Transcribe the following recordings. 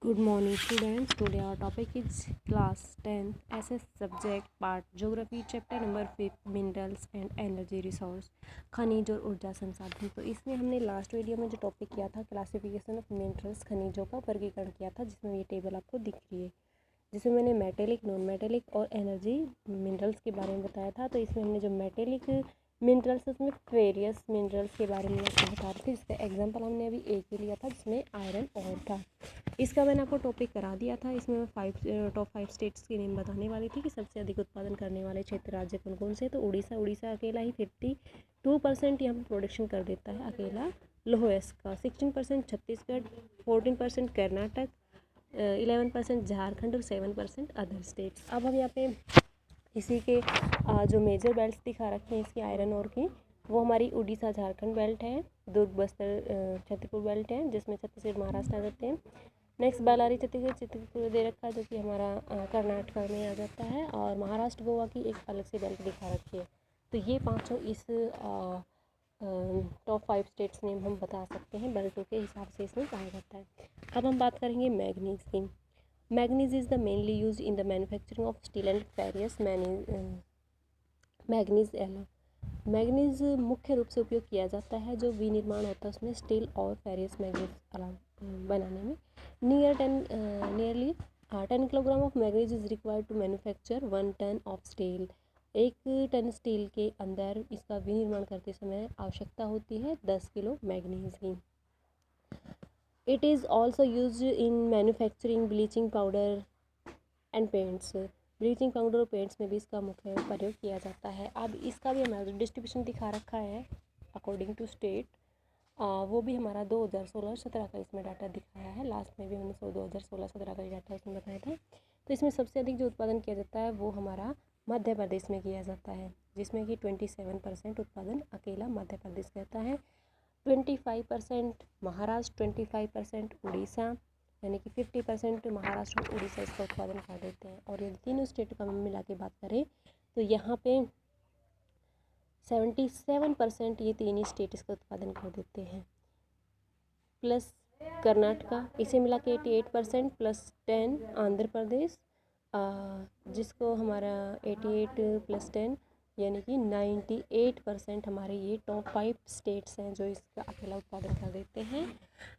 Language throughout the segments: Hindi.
Good morning students. Today our topic is class 10 SS subject part Geography chapter number 5 Minerals and Energy Resource खनिज और ऊर्जा संसाधन। तो इसमें हमने लास्ट वीडियो में जो टॉपिक किया था क्लासिफिकेशन ऑफ मिनरल्स खनिजों का वर्गीकरण किया था, जिसमें ये टेबल आपको दिख रही है, जिसमें मैंने मेटेलिक, नॉन मेटेलिक और एनर्जी मिनरल्स के बारे में बताया था। तो इसमें हमने जो मेटेलिक मिनरल्स उसमें वेरियस मिनरल्स के बारे में आपको बता रही थी। इसका एग्जांपल हमने अभी एक ही लिया था जिसमें आयरन और था। इसका मैंने आपको टॉपिक करा दिया था। इसमें मैं टॉप 5 स्टेट्स के नेम बताने वाली थी कि सबसे अधिक उत्पादन करने वाले क्षेत्र राज्य कौन कौन से। तो उड़ीसा अकेला ही 52% यहाँ पर प्रोडक्शन कर देता है अकेला लोहेस का। 16% छत्तीसगढ़, 14% कर्नाटक, 11% झारखंड और 7% अदर स्टेट्स। अब हम यहाँ पे इसी के जो मेजर बेल्ट्स दिखा रखे हैं इसकी आयरन और की, वो हमारी उड़ीसा झारखंड बेल्ट है, दुर्ग बस्तर छत्तीसगढ़ बेल्ट है, जिसमें छत्तीसगढ़ महाराष्ट्र आ जाते हैं। नेक्स्ट बालारी छत्तीसगढ़ दे रखा है, जो कि हमारा कर्नाटक में आ जाता है, और महाराष्ट्र गोवा की एक अलग से बेल्ट दिखा रखी है। तो ये पाँचों इस टॉप 5 स्टेट्स नेम हम बता सकते हैं, बेल्टों के हिसाब से इसमें कहा जाता है। अब हम बात करेंगे मैग्नीज की। Manganese is the mainly use in the manufacturing of steel and furious manganese एला। मैग्नीज मुख्य रूप से उपयोग किया जाता है जो विनिर्माण होता है उसमें स्टील और फेरियस मैग्नीज बनाने में। Nearly 10 kilogram of manganese is required to manufacture 1 ton of steel. 1 ton steel के अंदर इसका विनिर्माण करते समय आवश्यकता होती है 10 किलो मैग्नीज की। It is also use in manufacturing bleaching powder and paints. Bleaching powder और पेंट्स में भी इसका मुख्य प्रयोग किया जाता है। अब इसका भी हमारा डिस्ट्रीब्यूशन दिखा रखा है अकॉर्डिंग टू स्टेट। वो भी हमारा 2016-17 का इसमें डाटा दिखाया है। लास्ट में भी हमने 2016-17 का डाटा इसमें बताया था। तो इसमें सबसे अधिक जो उत्पादन किया जाता है वो हमारा मध्य प्रदेश में किया जाता है, जिसमें कि 27% उत्पादन अकेला मध्य प्रदेश करता है। 25% महाराष्ट्र, 25% उड़ीसा, यानी कि 50% महाराष्ट्र और उड़ीसा इसका उत्पादन कर देते हैं। और यदि तीनों स्टेट का मिला के बात करें तो यहाँ पे 77% ये तीन ही स्टेट इसका उत्पादन कर देते हैं, प्लस कर्नाटका, इसे मिला के 88%, प्लस 10 आंध्र प्रदेश, जिसको हमारा 88 + 10 यानी कि 98% हमारे ये टॉप 5 स्टेट्स हैं जो इसका अकेला उत्पादन कर देते हैं।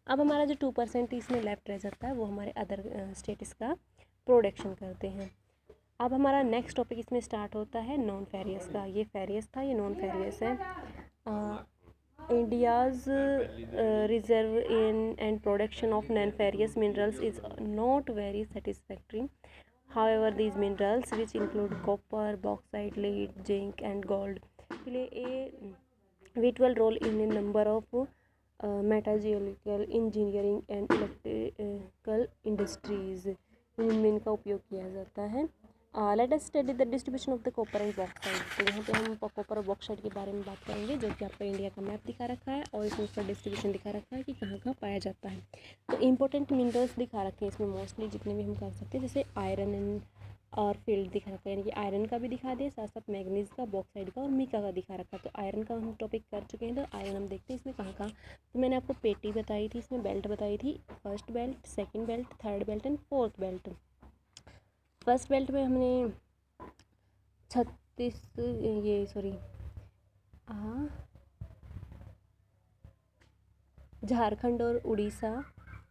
अब हमारा जो 2% इसमें लेफ्ट रह जाता है वो हमारे अदर स्टेट इसका प्रोडक्शन करते हैं। अब हमारा नेक्स्ट टॉपिक इसमें स्टार्ट होता है नॉन फेरियस का। ये फेरियस था, ये नॉन फेरियस है। India's reserve in and production of non furious minerals is not very satisfactory. However, these minerals, which include copper, bauxite, lead, zinc, and gold, play a vital role in a number of metallurgical, engineering, and electrical industries. इनमें इनका उपयोग किया जाता है। Let us study the distribution of the copper and bauxite. तो यहाँ पे हम कॉपर और बॉक्साइड के बारे में बात करेंगे, जो कि आपका इंडिया का मैप दिखा रखा है और इसमें उसका डिस्ट्रीब्यूशन दिखा रखा है कि कहाँ कहाँ पाया जाता है। तो इंपॉर्टेंट मिनरल्स दिखा रखे हैं इसमें मोस्टली जितने भी हम कर सकते हैं, जैसे आयरन एंड और फील्ड दिखा रखा है, यानी कि आयरन का भी दिखा दिया, साथ साथ मैग्नीज का, बॉक्साइड का और मीका का दिखा रखा है। तो आयरन का हम टॉपिक कर चुके हैं, तो आयरन हम देखते हैं इसमें कहाँ कहाँ। तो मैंने आपको पेटी बताई थी, इसमें बेल्ट बताई थी, first belt, second belt, third belt and fourth belt. First belt में हमने झारखंड और उड़ीसा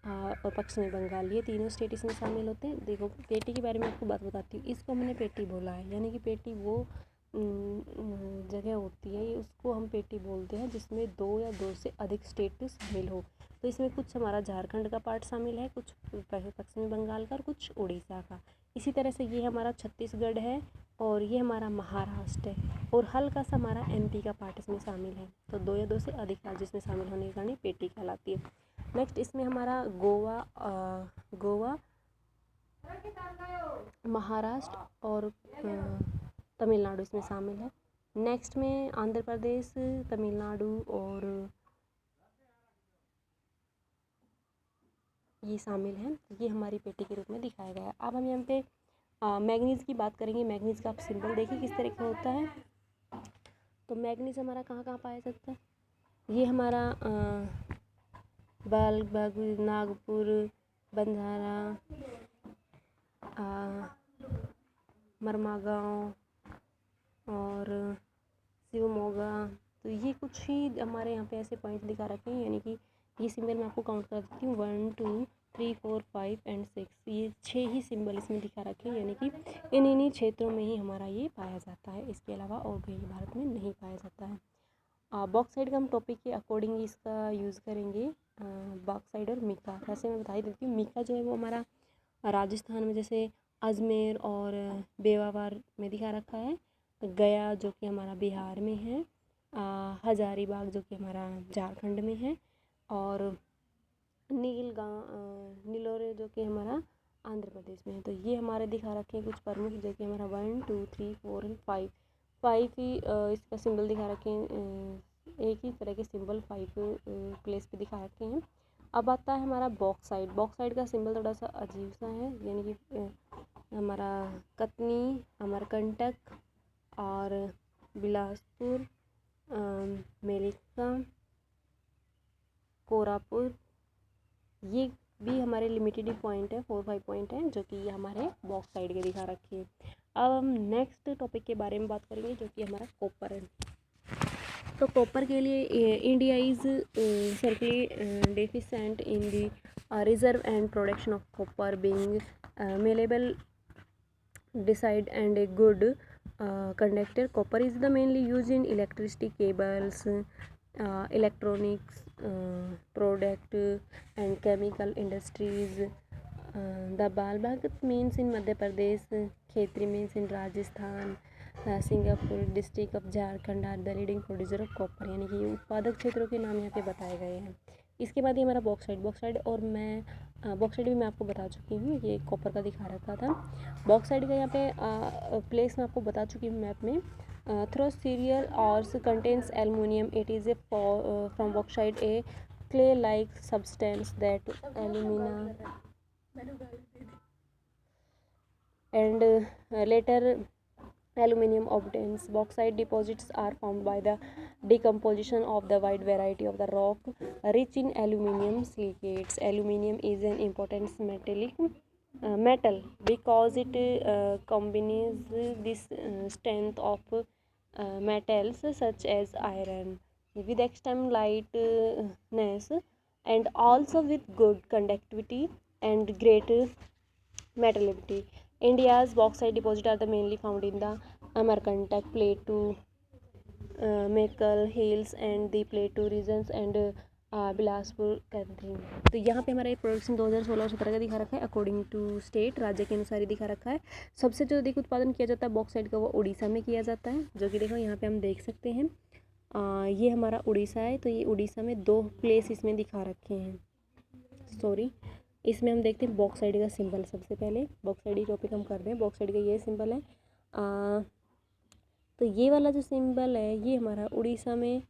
और पश्चिमी बंगाल, ये तीनों स्टेट इसमें शामिल होते हैं। देखो पेटी के बारे में आपको बात बताती हूँ। इसको मैंने पेटी बोला है, यानी कि पेटी वो जगह होती है, उसको हम पेटी बोलते हैं जिसमें 2 या 2 से अधिक स्टेट शामिल हो। तो इसमें कुछ हमारा झारखंड का पार्ट शामिल है, कुछ पश्चिमी बंगाल का और कुछ उड़ीसा का। इसी तरह से ये हमारा छत्तीसगढ़ है और ये हमारा महाराष्ट्र है, और हल्का सा हमारा एमपी का पार्ट इसमें शामिल है। तो 2 या 2 से अधिक राज्य इसमें शामिल होने के कारण पेटी कहलाती है। नेक्स्ट इसमें हमारा गोवा, महाराष्ट्र और तमिलनाडु इसमें शामिल है। नेक्स्ट में आंध्र प्रदेश, तमिलनाडु और ये शामिल हैं। ये हमारी पेटी के रूप में दिखाया गया है। अब हम यहाँ पे मैग्नीज की बात करेंगे। मैग्नीज का आप सिंबल देखिए किस तरह का होता है। तो मैग्नीज हमारा कहाँ कहाँ पाया जाता है, ये हमारा बागपत, नागपुर, बंजारा, मरमागांव और शिवमोगा। तो ये कुछ ही हमारे यहाँ पे ऐसे पॉइंट दिखा रखे हैं, यानी कि ये सिंबल मैं आपको काउंट कर देती हूँ 1 2 3 4 5 एंड 6। ये 6 ही सिंबल इसमें दिखा रखे हैं, यानी कि इन्हीं क्षेत्रों में ही हमारा ये पाया जाता है, इसके अलावा और कहीं भारत में नहीं पाया जाता है। बॉक्साइड का हम टॉपिक के अकॉर्डिंग इसका यूज़ करेंगे, बॉक्साइड और मीका। वैसे मैं बता ही देती हूँ, मीका जो है वो हमारा राजस्थान में जैसे अजमेर और बेवावार में दिखा रखा है, गया जो कि हमारा बिहार में है, हजारीबाग जो कि हमारा झारखंड में है, और नीलोरे जो कि हमारा आंध्र प्रदेश में है। तो ये हमारे दिखा रखे हैं कुछ प्रमुख, जो कि हमारा 1 2 3 4 एंड 5 ही इसका सिंबल दिखा रखे हैं, एक ही तरह के सिंबल 5 प्लेस पे दिखा रखे हैं। अब आता है हमारा बॉक्साइड। बॉक्साइड का सिंबल थोड़ा सा अजीब सा है, यानी कि हमारा कतनी, अमरकंटक और बिलासपुर, मेलिका, कोरापुर, ये भी हमारे लिमिटेड पॉइंट है, 4-5 पॉइंट हैं जो कि ये हमारे बॉक्साइड के दिखा रखे हैं। अब हम नेक्स्ट टॉपिक के बारे में बात करेंगे, जो कि हमारा कॉपर है। तो कॉपर के लिए India is सर्कली deficient in the reserve and production of copper being malleable, decide and a good conductor. Copper is the mainly used in electricity cables, electronics product and chemical industries. The Balbhagat means in Madhya Pradesh, Khetri means in Rajasthan, सिंगापुर district of Jharkhand are the leading producer of copper, यानी कि उत्पादक क्षेत्रों के नाम यहाँ पे बताए गए हैं। इसके बाद ये हमारा बॉक्साइड और मैं बॉक्साइड भी मैं आपको बता चुकी हूँ, ये कॉपर का दिखा रखा था। बॉक्साइड का यहाँ पे प्लेस मैं आपको बता चुकी हूँ मैप में। Throw serial ores contains aluminium, it is a from bauxite a clay like substance that alumina and later aluminium obtains. Bauxite deposits are formed by the decomposition of the wide variety of the rock rich in aluminium silicates. Aluminium is an important metallic metal because it combines this strength of metals such as iron with extreme lightness and also with good conductivity and great metallurgy. India's bauxite deposits are the mainly found in the Amarkantak Plateau, Mekal Hills and the Plateau regions and Bilaspur country. तो यहाँ पे हमारा प्रोडक्शन 2016 और 17 का दिखा रखा है, अकॉर्डिंग टू स्टेट, राज्य के अनुसार ही दिखा रखा है। सबसे जो अधिक उत्पादन किया जाता है बॉक्साइट का वो उड़ीसा में किया जाता है, जो कि देखो यहाँ पे हम देख सकते हैं। ये हमारा उड़ीसा है, तो ये उड़ीसा में 2 प्लेस इसमें दिखा रखे हैं। सॉरी, इसमें हम देखते हैं बॉक्साइड का सिंबल। सबसे पहले बॉक्साइड ही टॉपिक हम कर रहे हैं। बॉक्साइड का ये सिंबल है, तो ये वाला जो सिंबल है ये हमारा उड़ीसा में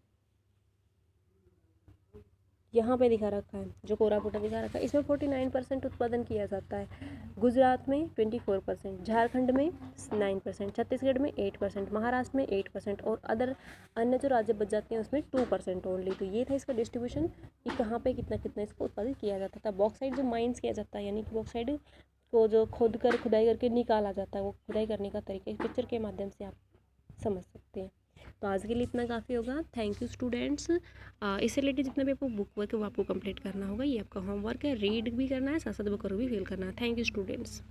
यहाँ पे दिखा रखा है, जो कोरापुट दिखा रखा है। इसमें 49% उत्पादन किया जाता है। गुजरात में 24%, झारखंड में 9%, छत्तीसगढ़ में 8%, महाराष्ट्र में 8% और अन्य जो राज्य बच जाते हैं उसमें 2% ओनली। तो ये था इसका डिस्ट्रीब्यूशन कि कहाँ पे कितना कितना इसको उत्पादित किया जाता था। बॉक्साइड जो माइंस किया जाता है, यानी कि बॉक्साइड को जो खुदाई करके निकाला जाता है, वो खुदाई करने का तरीका इस पिक्चर के माध्यम से आप समझ सकते हैं। तो आज के लिए इतना काफ़ी होगा। Thank you students. इससे रिलेटेड जितना भी आपको बुक वर्क है वो आपको कंप्लीट करना होगा। ये आपका होमवर्क है, रीड भी करना है, साथ साथ बुक भी फिल करना है। Thank you students.